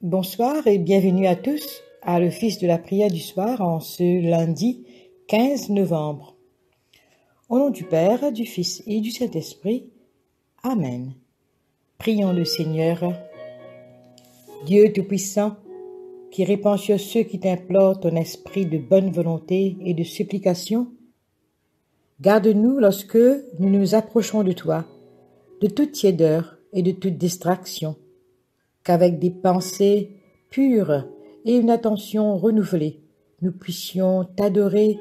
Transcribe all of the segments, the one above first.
Bonsoir et bienvenue à tous à l'office de la prière du soir en ce lundi 15 novembre. Au nom du Père, du Fils et du Saint-Esprit, Amen. Prions le Seigneur. Dieu Tout-Puissant, qui répand sur ceux qui t'implorent ton esprit de bonne volonté et de supplication, garde-nous lorsque nous nous approchons de toi, de toute tiédeur et de toute distraction, qu'avec des pensées pures et une attention renouvelée, nous puissions t'adorer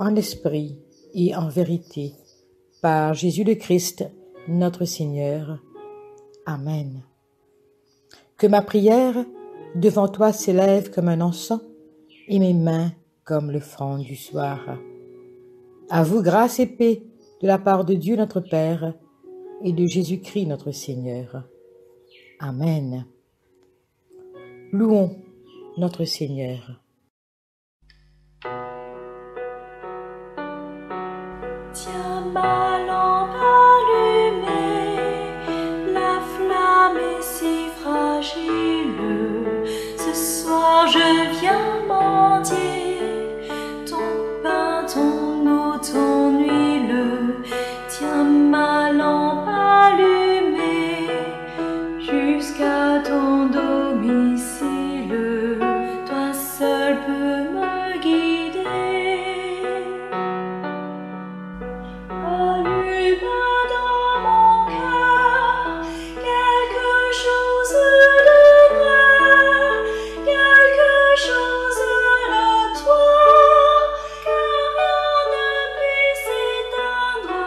en esprit et en vérité, par Jésus le Christ, notre Seigneur. Amen. Que ma prière devant toi s'élève comme un encens et mes mains comme le front du soir. À vous grâce et paix de la part de Dieu notre Père et de Jésus-Christ notre Seigneur. Amen. Louons notre Seigneur. Tiens ma lampe allumée, la flamme est si fragile. Ce soir je viens mendier ton pain, ton eau, ton huile. Tiens ma lampe allumée jusqu'à ton domicile. Toi seul peux me guider. Allume dans mon cœur quelque chose de vrai, quelque chose de toi, car rien ne puisse éteindre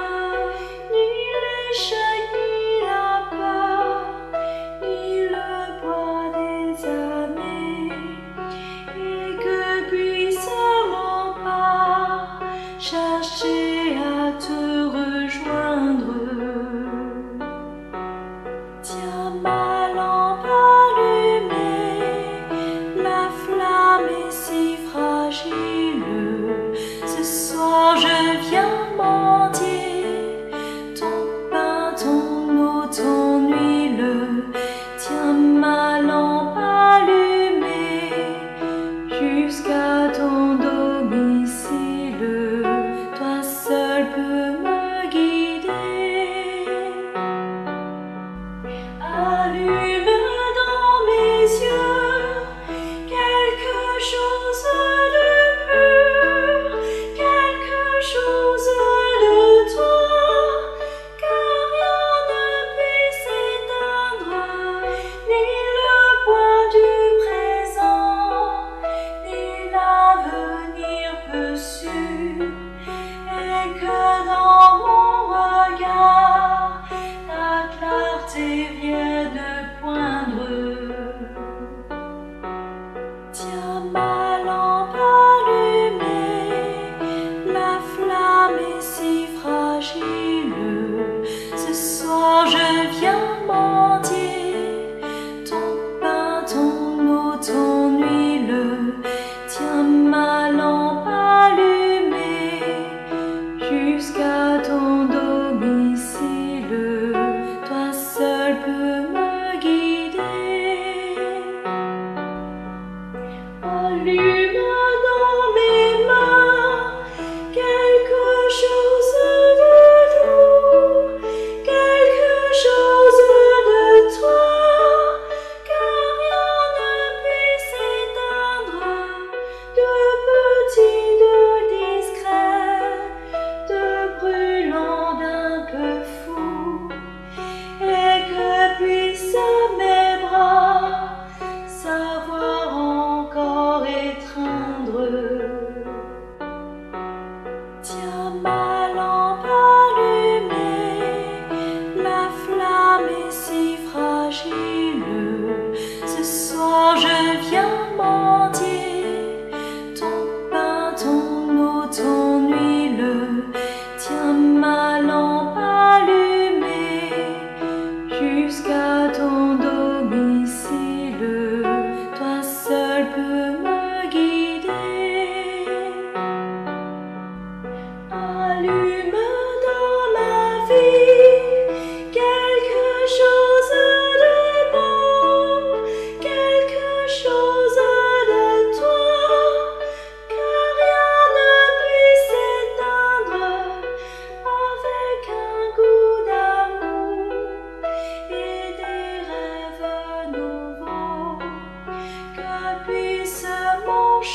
ni l'échec, ni la peur, ni le poids des années, et que puisse mon pas chercher à te rejoindre. Tiens ma lampe allumée, la flamme est si fragile. Ce soir je viens mendier ton pain, ton eau, ton huile. Tiens ma lampe allumée jusqu'à ton domicile. Toi seul peux me guider. Allume dans mes yeux quelque chose de pur, quelque chose de toi, car rien ne puisse éteindre ni le poids du présent, ni l'avenir peu sûr, et que dans mon regard ta clarté vienne poindre. Tiens ma lampe allumée, la flamme est si fragile. Ce soir je viens mendier ton pain, ton eau, ton huile. Tiens ma lampe allumée jusqu'à ton domicile. Toi seul peux me guider. Allume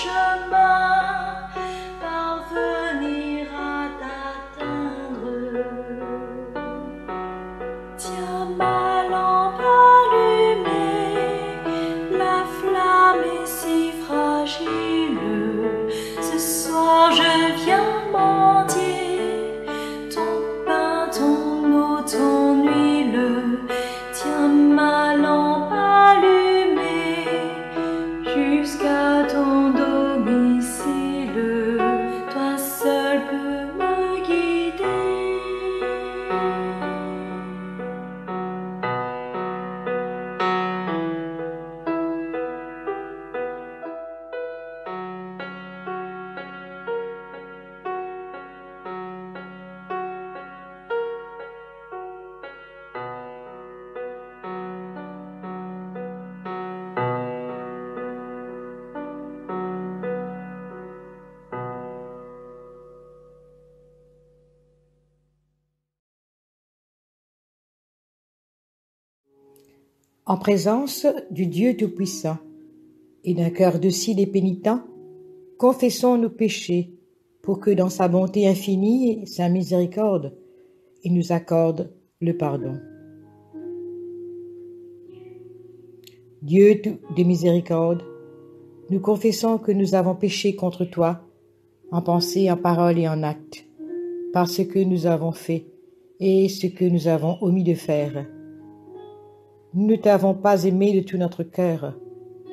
chemin, parvenir à t'atteindre. Tiens ma lampe allumée, la flamme est si fragile. Ce soir je viens mendier ton pain, ton eau, ton huile. Tiens ma lampe allumée jusqu'à ton domicile. Toi seul peux me guider. En présence du Dieu Tout-Puissant et d'un cœur docile et pénitent, confessons nos péchés pour que dans sa bonté infinie et sa miséricorde, il nous accorde le pardon. Dieu de miséricorde, nous confessons que nous avons péché contre toi, en pensée, en parole et en acte, par ce que nous avons fait et ce que nous avons omis de faire. Nous ne t'avons pas aimé de tout notre cœur,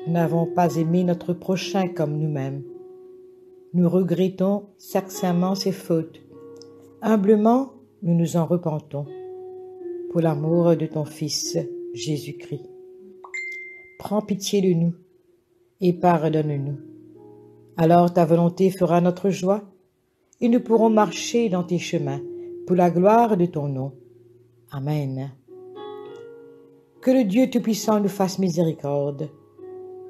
nous n'avons pas aimé notre prochain comme nous-mêmes. Nous regrettons sincèrement ces fautes. Humblement, nous nous en repentons, pour l'amour de ton Fils, Jésus-Christ. Prends pitié de nous et pardonne-nous. Alors ta volonté fera notre joie, et nous pourrons marcher dans tes chemins, pour la gloire de ton nom. Amen. Que le Dieu Tout-Puissant nous fasse miséricorde,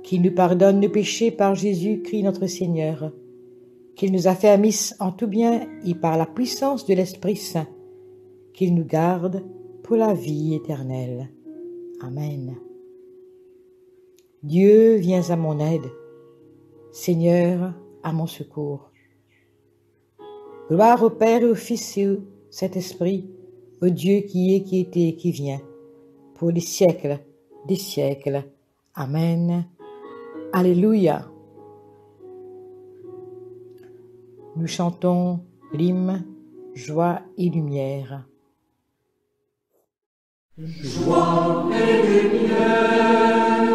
qu'il nous pardonne nos péchés par Jésus-Christ notre Seigneur, qu'il nous affermisse en tout bien et par la puissance de l'Esprit Saint, qu'il nous garde pour la vie éternelle. Amen. Dieu, viens à mon aide. Seigneur, à mon secours. Gloire au Père et au Fils et au Saint-Esprit, au Dieu qui est, qui était et qui vient, pour les siècles des siècles. Amen. Alléluia. Nous chantons l'hymne Joie et lumière. Joie et lumière,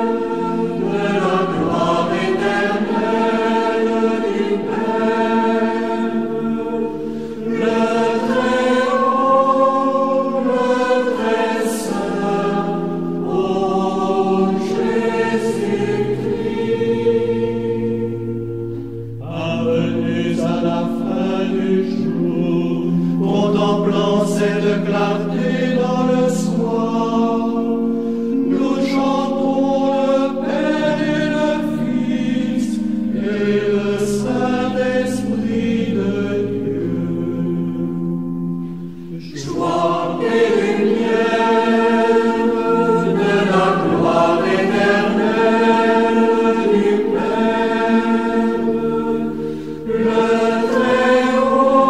de la gloire éternelle du Père, le Très-Haut, le Très-Saint, ô Jésus-Christ. Avenus à la fin du jour, contemplant cette clarté dans le soir, nous chantons le Père et le Fils et le Saint-Esprit de Dieu. Joie et lumière, de la gloire éternelle du Père, le Très-Haut,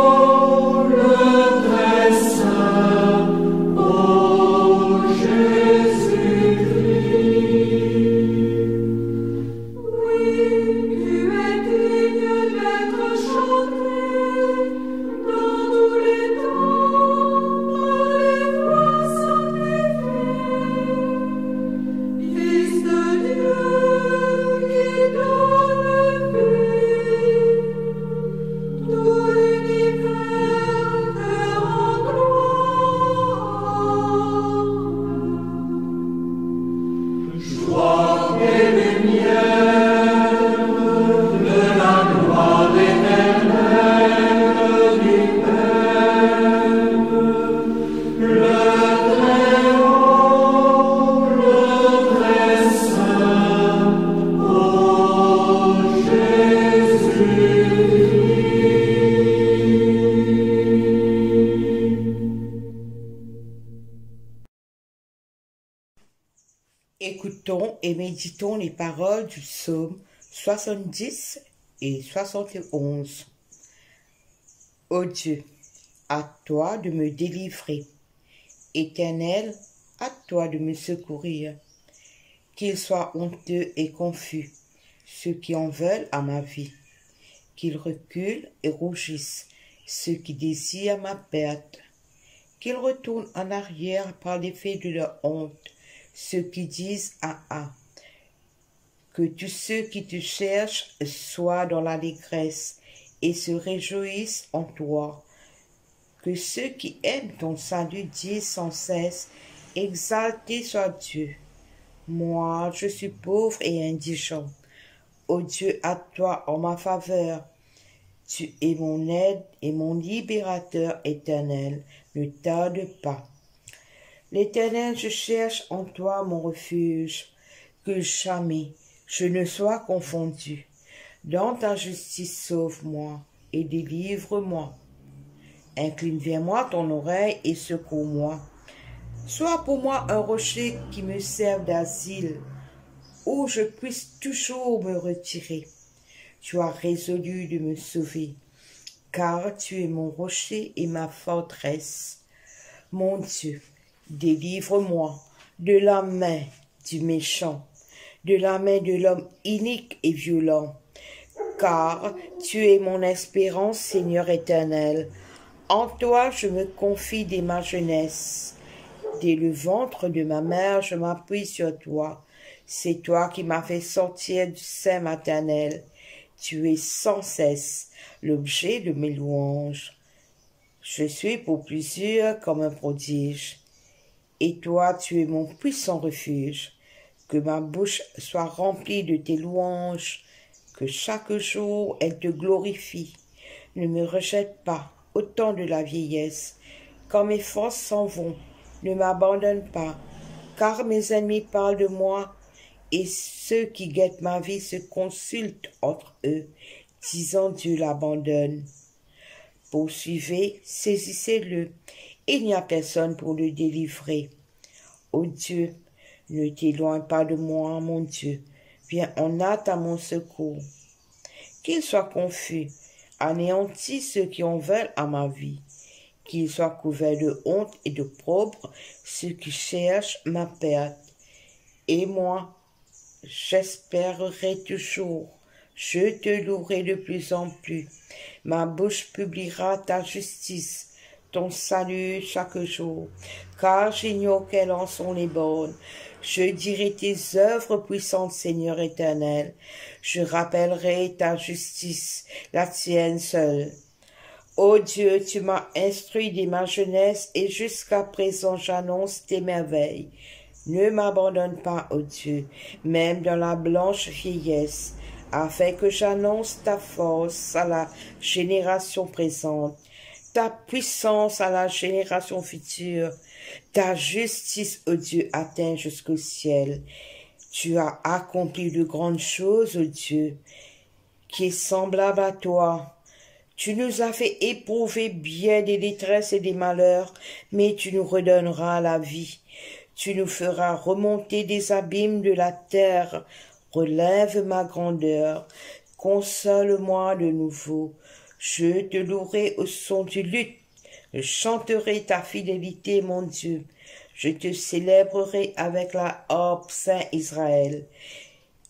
le Très-Saint, ô Jésus-Christ. Oui, tu es digne d'être chanté dans tous les temps par les voix sanctifiées. Fils de Dieu qui donne vie, tout l'univers te rend gloire. Joie et lumière, de la gloire éternelle du Père, le Très-Haut, le Très-Saint, ô Jésus-Christ. Écoutons et méditons les paroles du psaume 70 et 71. Ô Dieu, à toi de me délivrer. Éternel, à toi de me secourir. Qu'ils soient honteux et confus, ceux qui en veulent à ma vie. Qu'ils reculent et rougissent, ceux qui désirent ma perte. Qu'ils retournent en arrière par l'effet de leur honte, ceux qui disent ah ah. Que tous ceux qui te cherchent soient dans l'allégresse et se réjouissent en toi. Que ceux qui aiment ton salut disent sans cesse, exalté soit Dieu. Moi, je suis pauvre et indigent. Ô Dieu, à toi en ma faveur. Tu es mon aide et mon libérateur éternel. Ne tarde pas. L'Éternel, je cherche en toi mon refuge, que jamais je ne sois confondu. Dans ta justice, sauve-moi et délivre-moi. Incline vers moi ton oreille et secours-moi. Sois pour moi un rocher qui me serve d'asile, où je puisse toujours me retirer. Tu as résolu de me sauver, car tu es mon rocher et ma forteresse. Mon Dieu, délivre-moi de la main du méchant, de la main de l'homme inique et violent, car tu es mon espérance, Seigneur éternel. En toi je me confie dès ma jeunesse. Dès le ventre de ma mère, je m'appuie sur toi. C'est toi qui m'as fait sortir du sein maternel. Tu es sans cesse l'objet de mes louanges. Je suis pour plusieurs comme un prodige. Et toi, tu es mon puissant refuge. Que ma bouche soit remplie de tes louanges, que chaque jour elle te glorifie. Ne me rejette pas au temps de la vieillesse. Quand mes forces s'en vont, ne m'abandonne pas, car mes ennemis parlent de moi, et ceux qui guettent ma vie se consultent entre eux, disant Dieu l'abandonne. Poursuivez, saisissez-le, il n'y a personne pour le délivrer. Ô Dieu, ne t'éloigne pas de moi, mon Dieu, viens en hâte à mon secours. Qu'ils soient confus, anéantis ceux qui en veulent à ma vie. Qu'ils soient couverts de honte et de d'opprobre ceux qui cherchent ma perte. Et moi, j'espérerai toujours, je te louerai de plus en plus. Ma bouche publiera ta justice, ton salut chaque jour, car j'ignore quelles en sont les bornes. Je dirai tes œuvres puissantes, Seigneur éternel. Je rappellerai ta justice, la tienne seule. Ô Dieu, tu m'as instruit dès ma jeunesse et jusqu'à présent j'annonce tes merveilles. Ne m'abandonne pas, ô Dieu, même dans la blanche vieillesse, afin que j'annonce ta force à la génération présente, ta puissance à la génération future, ta justice, ô Dieu, atteint jusqu'au ciel. Tu as accompli de grandes choses, ô Dieu, qui est semblable à toi. Tu nous as fait éprouver bien des détresses et des malheurs, mais tu nous redonneras la vie. Tu nous feras remonter des abîmes de la terre. Relève ma grandeur, console-moi de nouveau. Je te louerai au son du luth. Je chanterai ta fidélité, mon Dieu. Je te célébrerai avec la harpe, Saint Israël.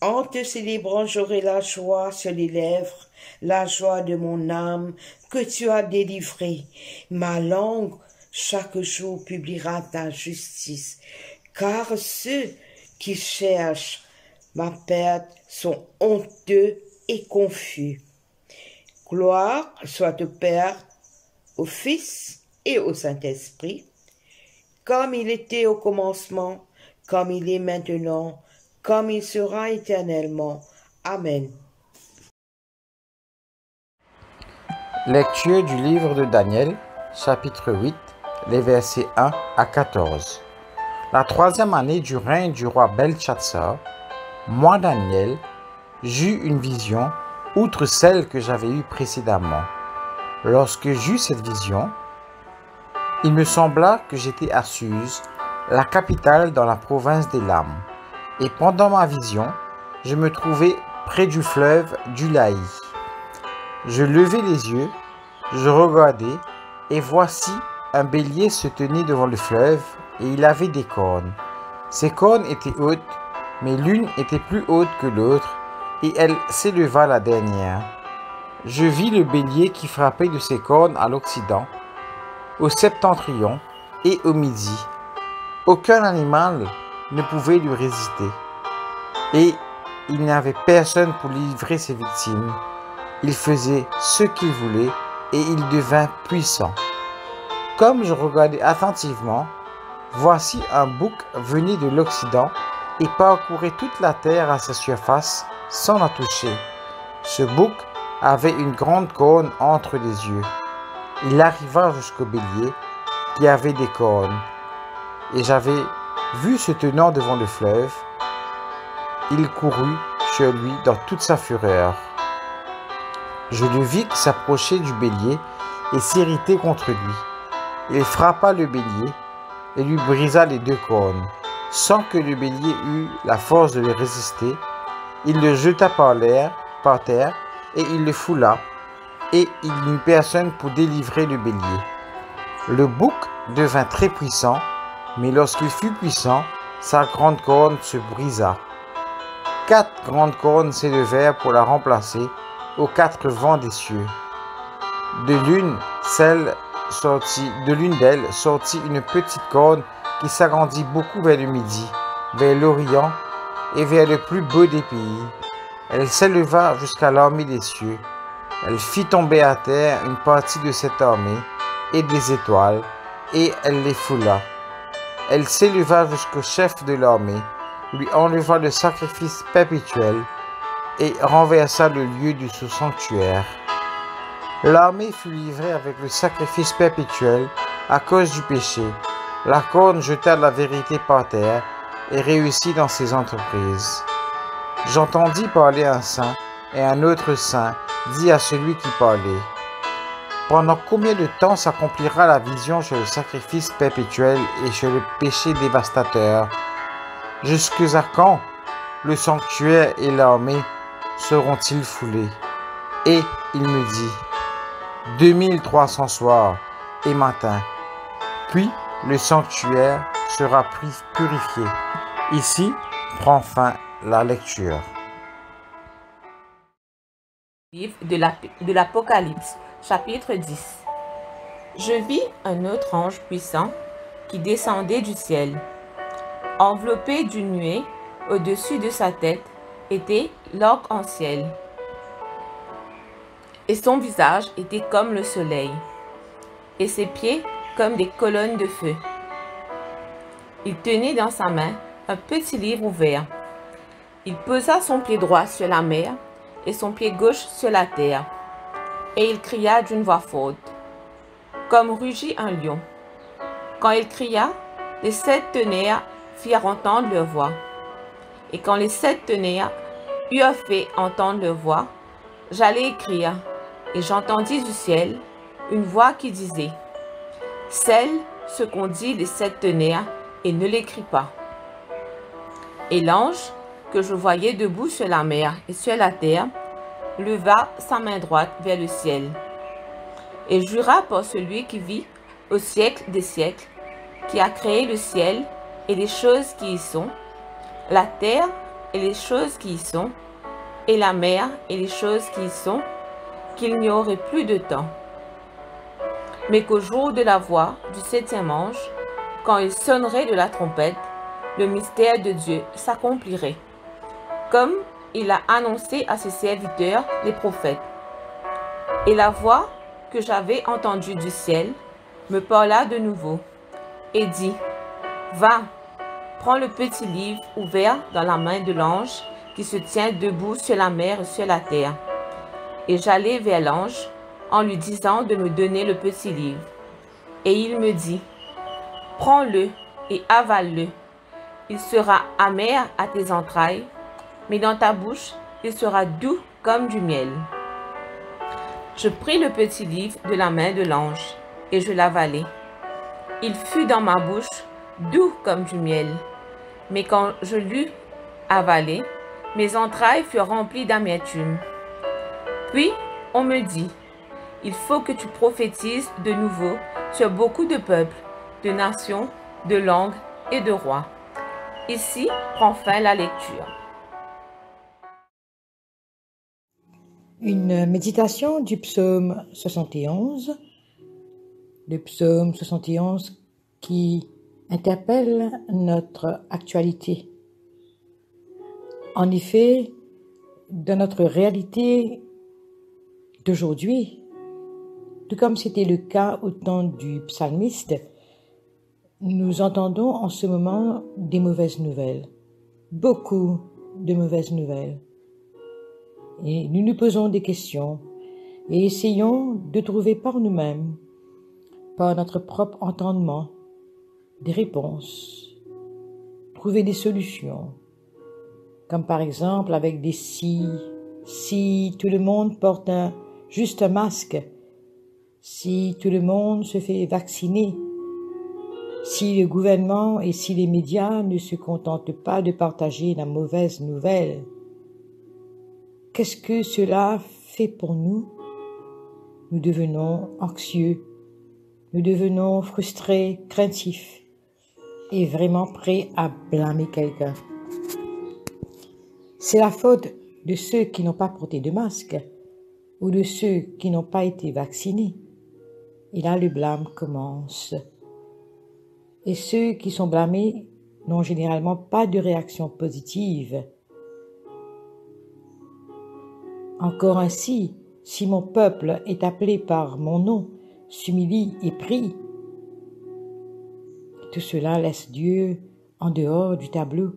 En te célébrant, j'aurai la joie sur les lèvres, la joie de mon âme que tu as délivrée. Ma langue, chaque jour, publiera ta justice, car ceux qui cherchent ma perte sont honteux et confus. Gloire soit au Père, au Fils et au Saint-Esprit, comme il était au commencement, comme il est maintenant, comme il sera éternellement. Amen. Lecture du livre de Daniel, chapitre 8, les versets 1 à 14. La troisième année du règne du roi Belchatsar, moi, Daniel, j'eus une vision, outre celle que j'avais eue précédemment. Lorsque j'eus cette vision, il me sembla que j'étais à Suse, la capitale dans la province d'Élam. Et pendant ma vision, je me trouvais près du fleuve d'Ulaï. Je levai les yeux, je regardai, et voici un bélier se tenait devant le fleuve, et il avait des cornes. Ses cornes étaient hautes, mais l'une était plus haute que l'autre, et elle s'éleva la dernière. Je vis le bélier qui frappait de ses cornes à l'Occident, au septentrion et au midi. Aucun animal ne pouvait lui résister, et il n'y avait personne pour livrer ses victimes. Il faisait ce qu'il voulait, et il devint puissant. Comme je regardais attentivement, voici un bouc venait de l'Occident et parcourait toute la terre à sa surface sans la toucher. Ce bouc avait une grande corne entre les yeux. Il arriva jusqu'au bélier qui avait des cornes, et j'avais vu se tenant devant le fleuve. Il courut sur lui dans toute sa fureur. Je le vis qui s'approchait du bélier et s'irritait contre lui. Il frappa le bélier et lui brisa les deux cornes. Sans que le bélier eût la force de le résister, il le jeta par terre, et il le foula, et il n'y eut personne pour délivrer le bélier. Le bouc devint très puissant, mais lorsqu'il fut puissant, sa grande corne se brisa. 4 grandes cornes s'élevèrent pour la remplacer aux 4 vents des cieux. De l'une d'elles sortit une petite corne qui s'agrandit beaucoup vers le midi, vers l'Orient et vers le plus beau des pays. Elle s'éleva jusqu'à l'armée des cieux. Elle fit tomber à terre une partie de cette armée et des étoiles, et elle les foula. Elle s'éleva jusqu'au chef de l'armée, lui enleva le sacrifice perpétuel et renversa le lieu du sous-sanctuaire. L'armée fut livrée avec le sacrifice perpétuel à cause du péché. La corne jeta la vérité par terre et réussit dans ses entreprises. J'entendis parler un saint, et un autre saint dit à celui qui parlait: pendant combien de temps s'accomplira la vision sur le sacrifice perpétuel et sur le péché dévastateur? Jusqu'à quand le sanctuaire et l'armée seront-ils foulés? Et il me dit: 2300 soirs et matins, puis le sanctuaire sera purifié. Ici prend fin la lecture. Livre de l'Apocalypse, chapitre 10. Je vis un autre ange puissant qui descendait du ciel. Enveloppé d'une nuée, au-dessus de sa tête était l'arc-en-ciel, et son visage était comme le soleil, et ses pieds comme des colonnes de feu. Il tenait dans sa main un petit livre ouvert. Il posa son pied droit sur la mer et son pied gauche sur la terre, et il cria d'une voix forte, comme rugit un lion. Quand il cria, les 7 tonnerres firent entendre leur voix. Et quand les 7 tonnerres eurent fait entendre leur voix, j'allais écrire, et j'entendis du ciel une voix qui disait: scelle ce qu'ont dit les 7 tonnerres et ne l'écris pas. Et l'ange que je voyais debout sur la mer et sur la terre leva sa main droite vers le ciel et jura par celui qui vit au siècle des siècles, qui a créé le ciel et les choses qui y sont, la terre et les choses qui y sont, et la mer et les choses qui y sont, qu'il n'y aurait plus de temps, mais qu'au jour de la voix du 7e ange, quand il sonnerait de la trompette, le mystère de Dieu s'accomplirait, comme il a annoncé à ses serviteurs les prophètes. Et la voix que j'avais entendue du ciel me parla de nouveau et dit: va, prends le petit livre ouvert dans la main de l'ange qui se tient debout sur la mer et sur la terre. Et j'allai vers l'ange en lui disant de me donner le petit livre. Et il me dit: prends-le et avale-le. Il sera amer à tes entrailles, mais dans ta bouche, il sera doux comme du miel. Je pris le petit livre de la main de l'ange et je l'avalai. Il fut dans ma bouche doux comme du miel, mais quand je l'eus avalé, mes entrailles furent remplies d'amertume. Puis On me dit, il faut que tu prophétises de nouveau sur beaucoup de peuples, de nations, de langues et de rois. Ici prend fin la lecture. Une méditation du psaume 71. Le psaume 71 qui interpelle notre actualité. En effet, dans notre réalité d'aujourd'hui, tout comme c'était le cas au temps du psalmiste, nous entendons en ce moment des mauvaises nouvelles, beaucoup de mauvaises nouvelles. Et nous nous posons des questions et essayons de trouver par nous-mêmes, par notre propre entendement, des réponses, trouver des solutions, comme par exemple avec des si tout le monde porte juste un masque, si tout le monde se fait vacciner, si le gouvernement et si les médias ne se contentent pas de partager la mauvaise nouvelle. Qu'est-ce que cela fait pour nous? Nous devenons anxieux, nous devenons frustrés, craintifs et vraiment prêts à blâmer quelqu'un. C'est la faute de ceux qui n'ont pas porté de masque ou de ceux qui n'ont pas été vaccinés. Et là, le blâme commence. Et ceux qui sont blâmés n'ont généralement pas de réaction positive. Encore ainsi, si mon peuple est appelé par mon nom, s'humilie et prie, tout cela laisse Dieu en dehors du tableau,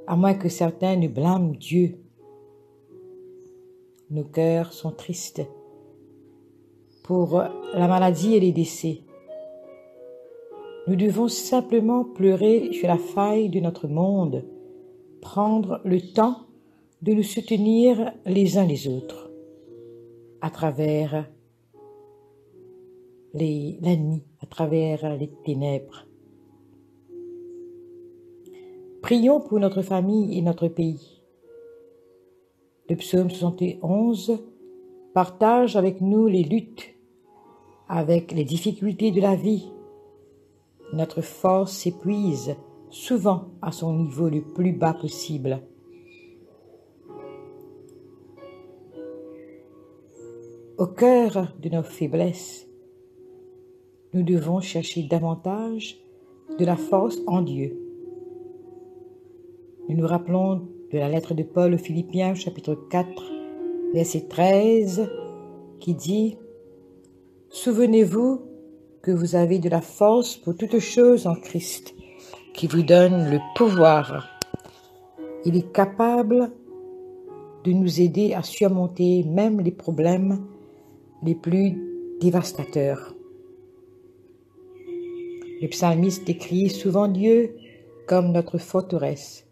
à moins que certains ne blâment Dieu. Nos cœurs sont tristes pour la maladie et les décès. Nous devons simplement pleurer sur la faille de notre monde, prendre le temps de nous soutenir les uns les autres à travers la nuit, à travers les ténèbres. Prions pour notre famille et notre pays. Le psaume 71 partage avec nous les luttes, avec les difficultés de la vie. Notre force s'épuise souvent à son niveau le plus bas possible. Au cœur de nos faiblesses, nous devons chercher davantage de la force en Dieu. Nous nous rappelons de la lettre de Paul aux Philippiens, chapitre 4, verset 13, qui dit « Souvenez-vous que vous avez de la force pour toutes choses en Christ, qui vous donne le pouvoir. Il est capable de nous aider à surmonter même les problèmes les plus dévastateurs. » Le psalmiste décrit souvent Dieu comme notre forteresse,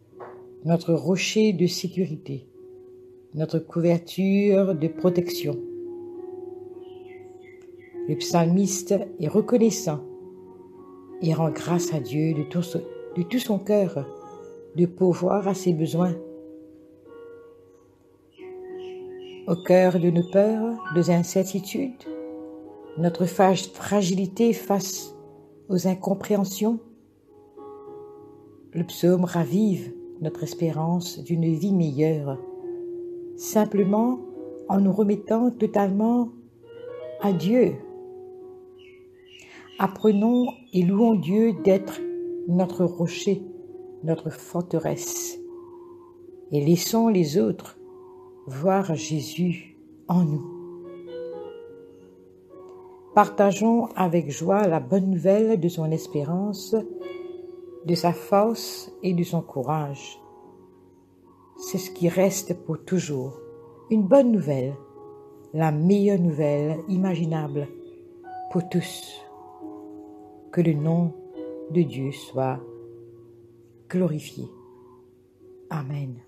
notre rocher de sécurité, notre couverture de protection. Le psalmiste est reconnaissant et rend grâce à Dieu de tout son cœur de pourvoir à ses besoins. Au cœur de nos peurs, de nos incertitudes, notre fragilité face aux incompréhensions, le psaume ravive notre espérance d'une vie meilleure, simplement en nous remettant totalement à Dieu. Apprenons et louons Dieu d'être notre rocher, notre forteresse, et laissons les autres voir Jésus en nous. Partageons avec joie la bonne nouvelle de son espérance, de sa force et de son courage. C'est ce qui reste pour toujours. Une bonne nouvelle, la meilleure nouvelle imaginable pour tous. Que le nom de Dieu soit glorifié. Amen.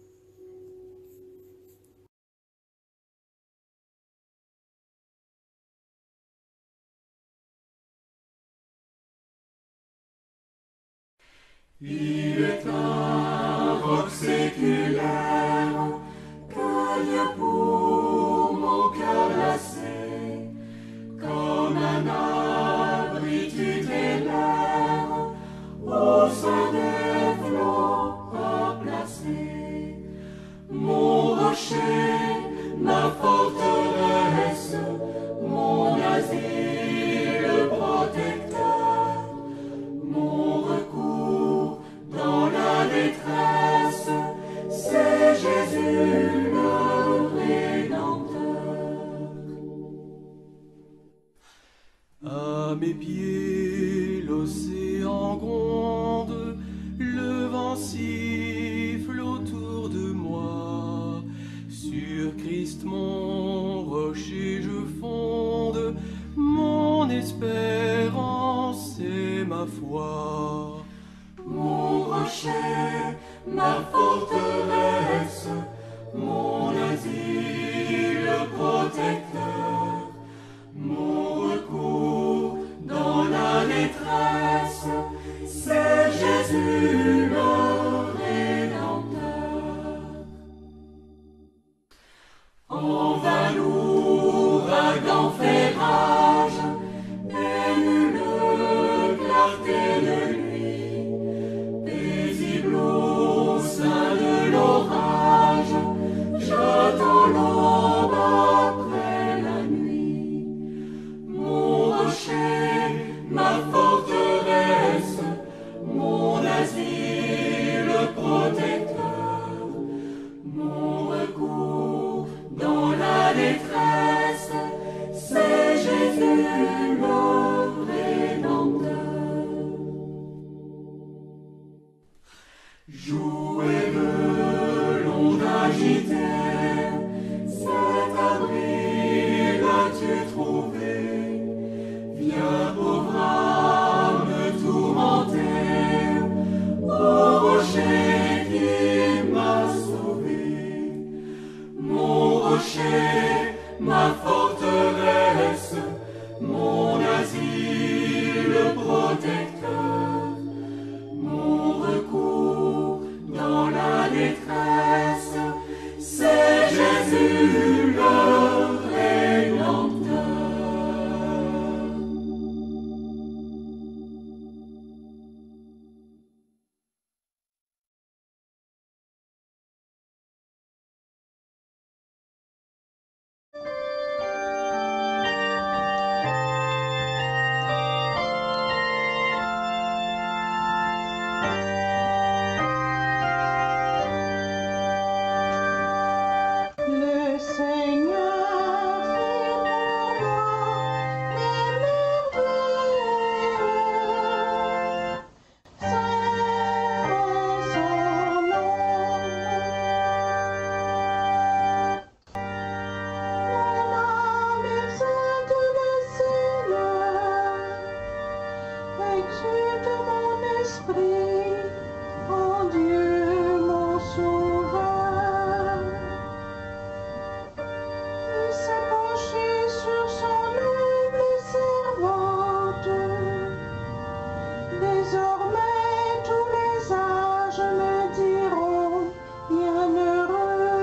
Il est un roc séculaire que Dieu pour mon cœur forteresse, mon asile protecteur, mon recours dans la détresse, c'est Jésus le Rédempteur. À mes pieds, l'océan gronde, le vent siffle autour de moi. Sur Christ mon rocher je fonde, mon espérance et ma foi. Mon rocher, ma forteresse, mon asile protecteur, mon recours dans la détresse, c'est Jésus le Rédempteur. En vain l'ouragan fait rage, et nulle clarté de nuit, paisible au sein de l'orage, j'attends l'aube après la nuit. Mon rocher, ma forteresse, mon asile protecteur, mon recours dans la détresse, c'est Jésus le Rédempteur. Jouez de l'onde agitée, cet abri l'as-tu trouvé? Viens pauvre âme tourmentée, au rocher qui m'a sauvé. Mon rocher, ma forteresse, mon asile protecteur, mon recours dans la détresse, c'est Jésus le Rédempteur. Le Seigneur fait pour moi des merveilles. Saint son nom. Mon âme exalte le Seigneur, exulte mon esprit en Dieu mon sauveur. Il s'est penché sur son humble servante. Désormais tous les âges me diront bienheureuse.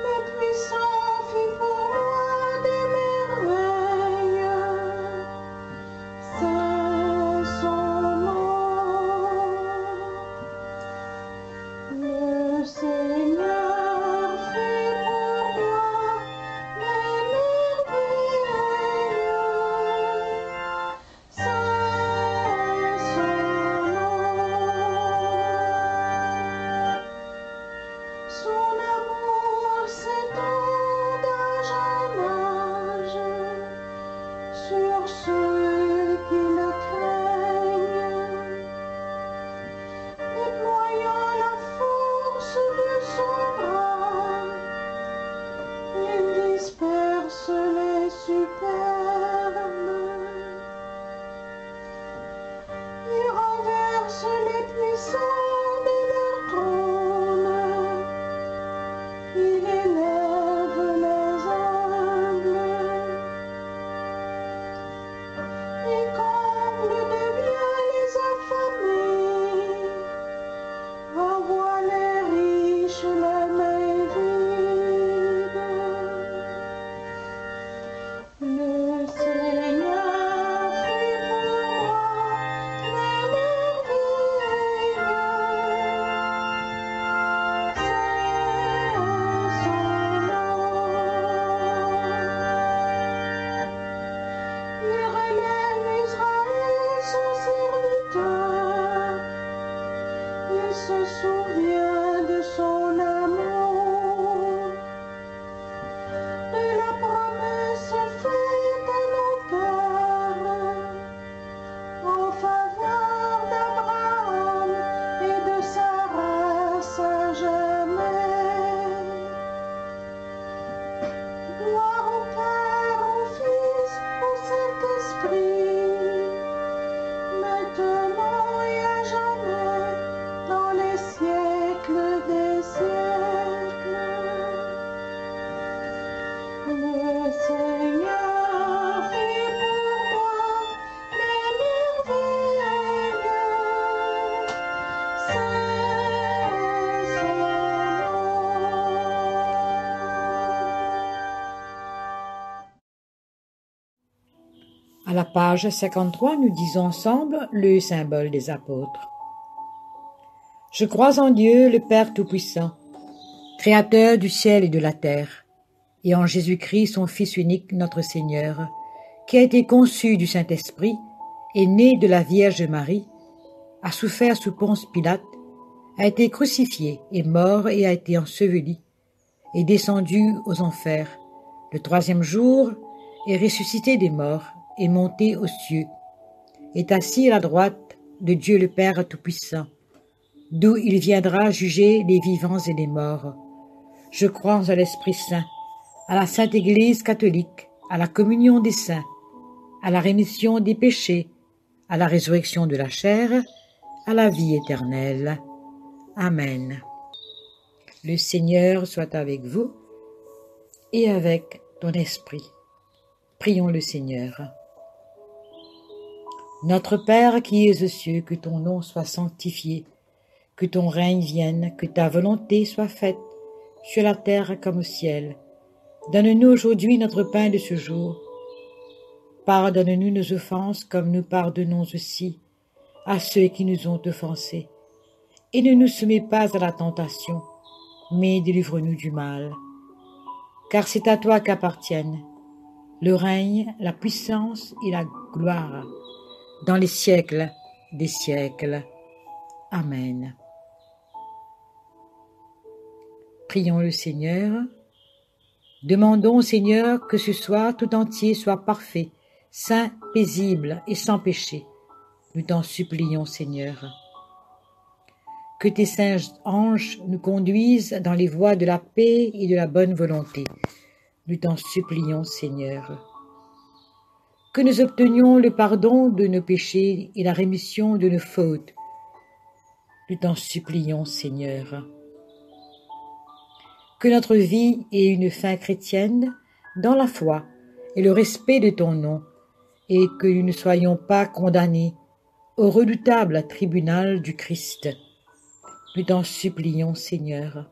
Le puissant fit pour moi des merveilles. Saint son nom. Le Seigneur fait pour moi des merveilles. Saint son nom. Son amour s'étend À la page 53, nous disons ensemble le symbole des apôtres. Je crois en Dieu, le Père Tout-Puissant, Créateur du ciel et de la terre, et en Jésus-Christ, son Fils unique, notre Seigneur, qui a été conçu du Saint-Esprit, est né de la Vierge Marie, a souffert sous Ponce Pilate, a été crucifié, est mort et a été enseveli, est descendu aux enfers. Le troisième jour, est ressuscité des morts, est monté aux cieux, est assis à la droite de Dieu le Père Tout-Puissant, d'où il viendra juger les vivants et les morts. Je crois en l'Esprit Saint, à la Sainte Église catholique, à la communion des saints, à la rémission des péchés, à la résurrection de la chair, à la vie éternelle. Amen. Le Seigneur soit avec vous et avec ton esprit. Prions le Seigneur. Notre Père qui es aux cieux, que ton nom soit sanctifié, que ton règne vienne, que ta volonté soit faite, sur la terre comme au ciel. Donne-nous aujourd'hui notre pain de ce jour. Pardonne-nous nos offenses comme nous pardonnons aussi à ceux qui nous ont offensés. Et ne nous soumets pas à la tentation, mais délivre-nous du mal. Car c'est à toi qu'appartiennent le règne, la puissance et la gloire, dans les siècles des siècles. Amen. Prions le Seigneur. Demandons au Seigneur que ce soir tout entier soit parfait, saint, paisible et sans péché. Nous t'en supplions, Seigneur. Que tes saints anges nous conduisent dans les voies de la paix et de la bonne volonté. Nous t'en supplions, Seigneur. Que nous obtenions le pardon de nos péchés et la rémission de nos fautes. Nous t'en supplions, Seigneur. Que notre vie ait une fin chrétienne dans la foi et le respect de ton nom, et que nous ne soyons pas condamnés au redoutable tribunal du Christ. Nous t'en supplions, Seigneur.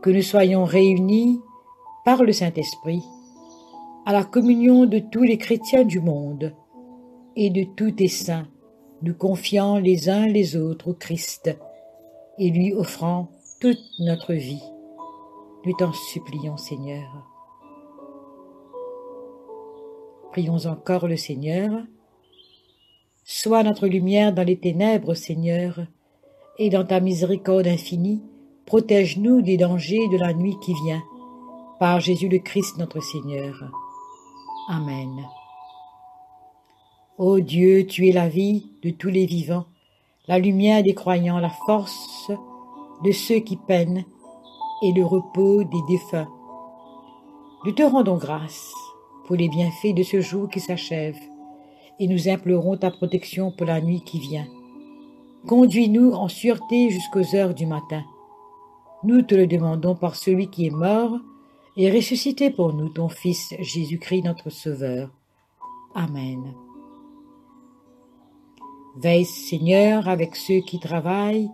Que nous soyons réunis par le Saint-Esprit à la communion de tous les chrétiens du monde et de tous tes saints, nous confiant les uns les autres au Christ et lui offrant toute notre vie. Nous t'en supplions, Seigneur. Prions encore le Seigneur. Sois notre lumière dans les ténèbres, Seigneur, et dans ta miséricorde infinie, protège-nous des dangers de la nuit qui vient, par Jésus le Christ notre Seigneur. Amen. Ô Dieu, tu es la vie de tous les vivants, la lumière des croyants, la force de ceux qui peinent et le repos des défunts. Nous te rendons grâce pour les bienfaits de ce jour qui s'achève, et nous implorons ta protection pour la nuit qui vient. Conduis-nous en sûreté jusqu'aux heures du matin. Nous te le demandons par celui qui est mort et ressuscité pour nous, ton Fils Jésus-Christ notre Sauveur. Amen. Veille, Seigneur, avec ceux qui travaillent,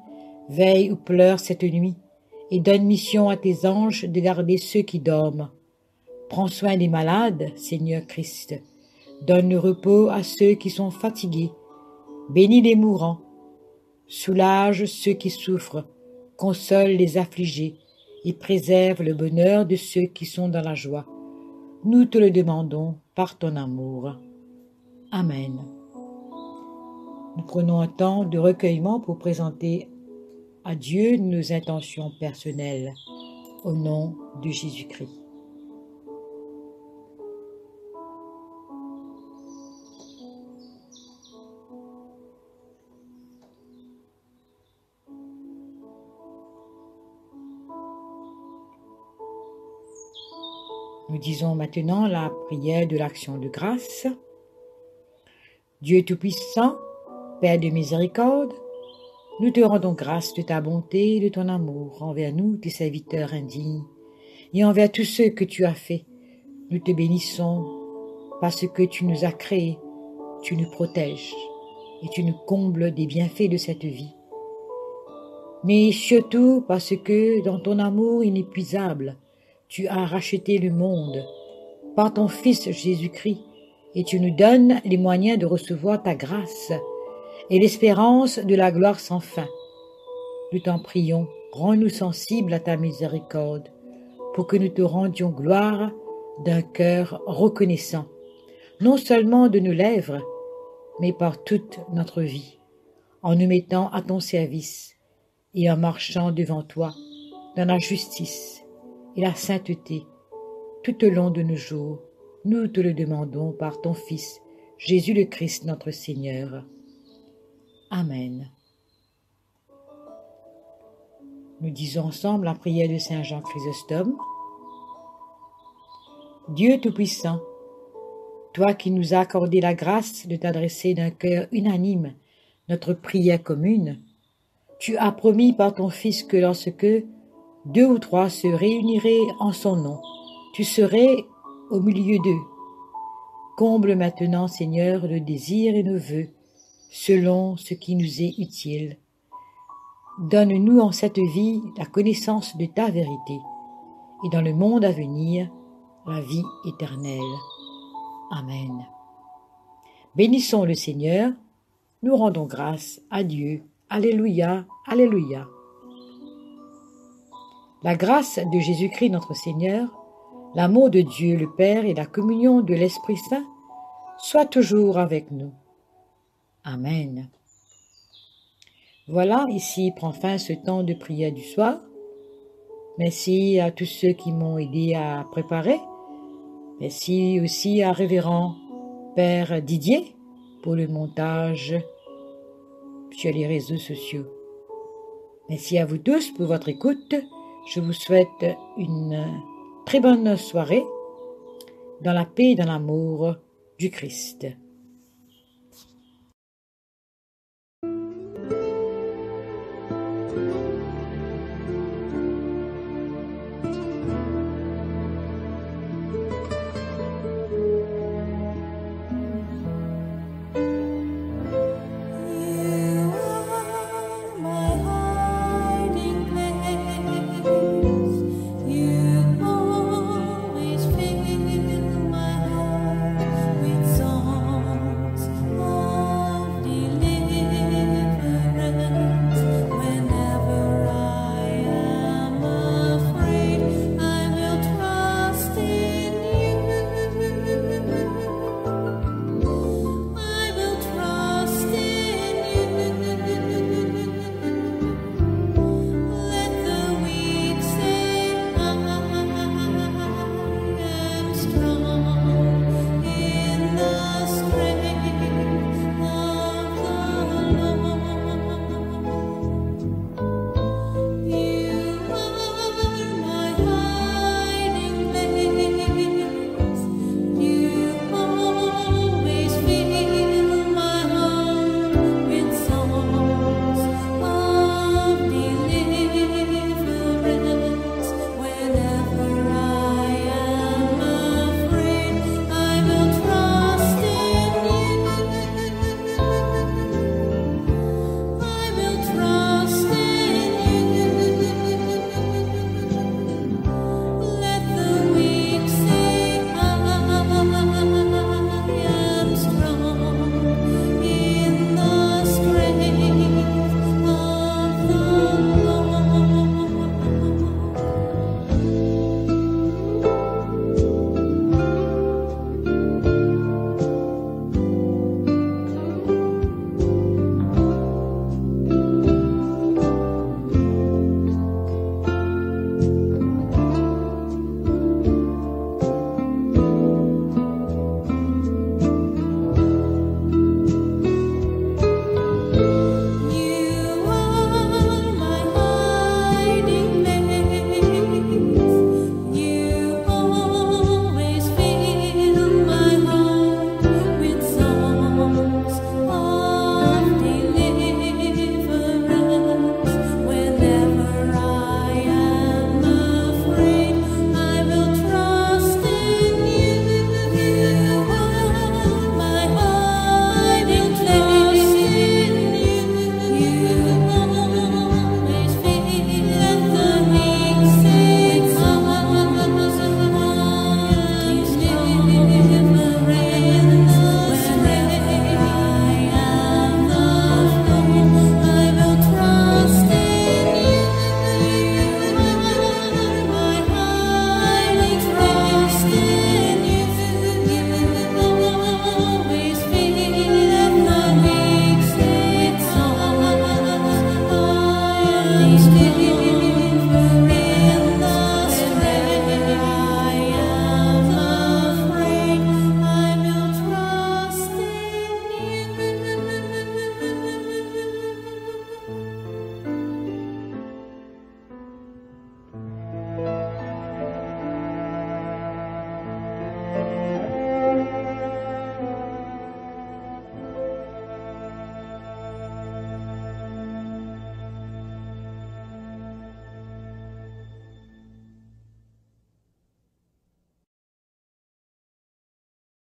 veille ou pleure cette nuit, et donne mission à tes anges de garder ceux qui dorment. Prends soin des malades, Seigneur Christ. Donne le repos à ceux qui sont fatigués. Bénis les mourants. Soulage ceux qui souffrent. Console les affligés et préserve le bonheur de ceux qui sont dans la joie. Nous te le demandons par ton amour. Amen. Nous prenons un temps de recueillement pour présenter à Dieu nos intentions personnelles, au nom de Jésus-Christ. Nous disons maintenant la prière de l'action de grâce. Dieu Tout-Puissant, Père de miséricorde, nous te rendons grâce de ta bonté et de ton amour envers nous, tes serviteurs indignes, et envers tous ceux que tu as faits. Nous te bénissons parce que tu nous as créés, tu nous protèges et tu nous combles des bienfaits de cette vie. Mais surtout parce que dans ton amour inépuisable, tu as racheté le monde par ton Fils Jésus-Christ et tu nous donnes les moyens de recevoir ta grâce et l'espérance de la gloire sans fin. Nous t'en prions, rends-nous sensibles à ta miséricorde, pour que nous te rendions gloire d'un cœur reconnaissant, non seulement de nos lèvres, mais par toute notre vie, en nous mettant à ton service et en marchant devant toi dans la justice et la sainteté tout au long de nos jours. Nous te le demandons par ton Fils, Jésus le Christ notre Seigneur. Amen. Nous disons ensemble la prière de Saint Jean Chrysostome. Dieu Tout-Puissant, toi qui nous as accordé la grâce de t'adresser d'un cœur unanime notre prière commune, tu as promis par ton Fils que lorsque 2 ou 3 se réuniraient en son nom, tu serais au milieu d'eux. Comble maintenant, Seigneur, nos désirs et nos vœux, selon ce qui nous est utile. Donne-nous en cette vie la connaissance de ta vérité, et dans le monde à venir, la vie éternelle. Amen. Bénissons le Seigneur, nous rendons grâce à Dieu. Alléluia, Alléluia. La grâce de Jésus-Christ notre Seigneur, l'amour de Dieu le Père et la communion de l'Esprit Saint soient toujours avec nous. Amen. Voilà, ici prend fin ce temps de prière du soir. Merci à tous ceux qui m'ont aidé à préparer. Merci aussi à Révérend Père Didier pour le montage sur les réseaux sociaux. Merci à vous tous pour votre écoute. Je vous souhaite une très bonne soirée dans la paix et dans l'amour du Christ.